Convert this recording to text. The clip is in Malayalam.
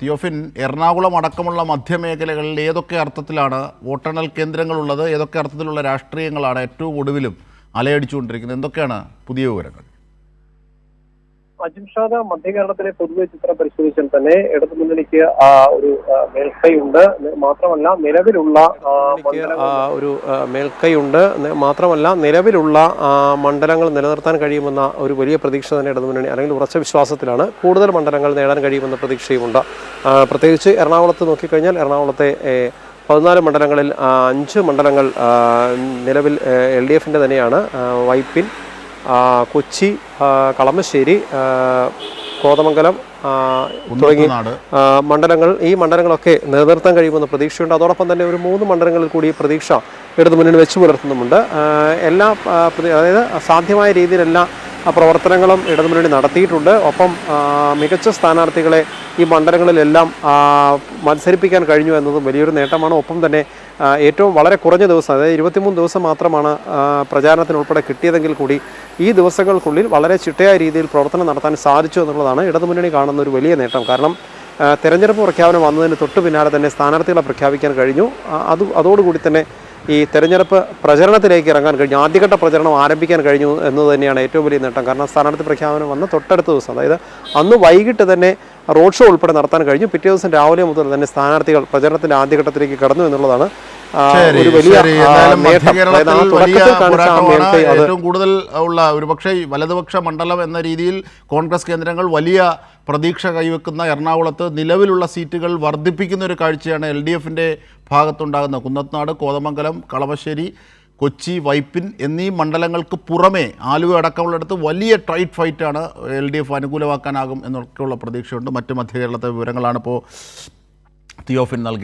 തിയോഫിൻ, എറണാകുളം അടക്കമുള്ള മധ്യമേഖലകളിൽ ഏതൊക്കെ അർത്ഥത്തിലാണ് വോട്ടെണ്ണൽ കേന്ദ്രങ്ങളുള്ളത്, ഏതൊക്കെ അർത്ഥത്തിലുള്ള രാഷ്ട്രീയങ്ങളാണ് ഏറ്റവും ഒടുവിലും അലയടിച്ചുകൊണ്ടിരിക്കുന്നത്, എന്തൊക്കെയാണ് പുതിയ വിവരങ്ങൾ? അജിംഷാദ്, മധ്യകേരളത്തിലെ പൊതുവെ ചിത്രം പരിശോധിച്ചാൽ തന്നെ ഇടതുമുന്നണിക്ക് ഒരു മേൽക്കൈയുണ്ട്. മാത്രമല്ല നിലവിലുള്ള മണ്ഡലങ്ങൾ നിലനിർത്താൻ കഴിയുമെന്ന ഒരു വലിയ പ്രതീക്ഷ തന്നെ ഇടതുമുന്നണി അല്ലെങ്കിൽ ഉറച്ച വിശ്വാസത്തിലാണ്. കൂടുതൽ മണ്ഡലങ്ങൾ നേടാൻ കഴിയുമെന്ന പ്രതീക്ഷയുമുണ്ട്. പ്രത്യേകിച്ച് എറണാകുളത്ത് നോക്കിക്കഴിഞ്ഞാൽ എറണാകുളത്തെ 14 മണ്ഡലങ്ങളിൽ 5 മണ്ഡലങ്ങൾ നിലവിൽ LDFിൻ്റെ തന്നെയാണ്. വൈപ്പിൻ, കൊച്ചി, കളമശ്ശേരി, കോതമംഗലം തുടങ്ങി ഈ മണ്ഡലങ്ങളൊക്കെ നിലനിർത്താൻ കഴിയുമെന്ന പ്രതീക്ഷയുണ്ട്. അതോടൊപ്പം തന്നെ ഒരു 3 മണ്ഡലങ്ങളിൽ കൂടി പ്രതീക്ഷ ഇടതുമുന്നണി വെച്ചു പുലർത്തുന്നുമുണ്ട്. അതായത് സാധ്യമായ രീതിയിലെല്ലാം പ്രവർത്തനങ്ങളും ഇടതുമുന്നണി നടത്തിയിട്ടുണ്ട്. ഒപ്പം മികച്ച സ്ഥാനാർത്ഥികളെ ഈ മണ്ഡലങ്ങളിലെല്ലാം മത്സരിപ്പിക്കാൻ കഴിഞ്ഞു എന്നതും വലിയൊരു നേട്ടമാണ്. ഒപ്പം തന്നെ ഏറ്റവും വളരെ കുറഞ്ഞ ദിവസം, അതായത് 23 ദിവസം മാത്രമാണ് പ്രചാരണത്തിനുൾപ്പെടെ കിട്ടിയതെങ്കിൽ കൂടി ഈ ദിവസങ്ങൾക്കുള്ളിൽ വളരെ ചിട്ടയായ രീതിയിൽ പ്രവർത്തനം നടത്താൻ സാധിച്ചു എന്നുള്ളതാണ് ഇടതുമുന്നണി കാണുന്ന ഒരു വലിയ നേട്ടം. കാരണം തെരഞ്ഞെടുപ്പ് പ്രഖ്യാപനം വന്നതിന് തൊട്ടു പിന്നാലെ തന്നെ സ്ഥാനാർത്ഥികളെ പ്രഖ്യാപിക്കാൻ കഴിഞ്ഞു. അതോടുകൂടി തന്നെ ഈ തെരഞ്ഞെടുപ്പ് പ്രചരണത്തിലേക്ക് ഇറങ്ങാൻ കഴിഞ്ഞു, ആദ്യഘട്ട പ്രചരണം ആരംഭിക്കാൻ കഴിഞ്ഞു എന്നത് തന്നെയാണ് ഏറ്റവും വലിയ നേട്ടം. കാരണം സ്ഥാനാർത്ഥി പ്രഖ്യാപനം വന്ന് തൊട്ടടുത്ത ദിവസം, അതായത് അന്ന് വൈകിട്ട് തന്നെ റോഡ് ഷോ ഉൾപ്പെടെ നടത്താൻ കഴിഞ്ഞു. പിറ്റേ ദിവസം രാവിലെ മുതൽ തന്നെ സ്ഥാനാർത്ഥികൾ പ്രചരണത്തിന്റെ ആദ്യഘട്ടത്തിലേക്ക് കടന്നു എന്നുള്ളതാണ് ഒരു വലിയ ഏറ്റവും കൂടുതൽ ഉള്ള ഒരുപക്ഷെ വലതുപക്ഷ മണ്ഡലം എന്ന രീതിയിൽ കോൺഗ്രസ് കേന്ദ്രങ്ങൾ വലിയ പ്രതീക്ഷ കൈവെക്കുന്ന എറണാകുളത്ത് നിലവിലുള്ള സീറ്റുകൾ വർദ്ധിപ്പിക്കുന്ന ഒരു കാഴ്ചയാണ് LDFിൻ്റെ ഭാഗത്തുണ്ടാകുന്നത്. കുന്നത്തനാട്, കോതമംഗലം, കളമശ്ശേരി, കൊച്ചി, വൈപ്പിൻ എന്നീ മണ്ഡലങ്ങൾക്ക് പുറമേ ആലുവ അടക്കമുള്ളിടത്ത് വലിയ ടൈറ്റ് ഫൈറ്റാണ് LDF അനുകൂലമാക്കാനാകും എന്നൊക്കെയുള്ള പ്രതീക്ഷയുണ്ട്. മറ്റ് മധ്യകേരളത്തെ വിവരങ്ങളാണ് ഇപ്പോൾ തിയോഫിൻ നൽകി.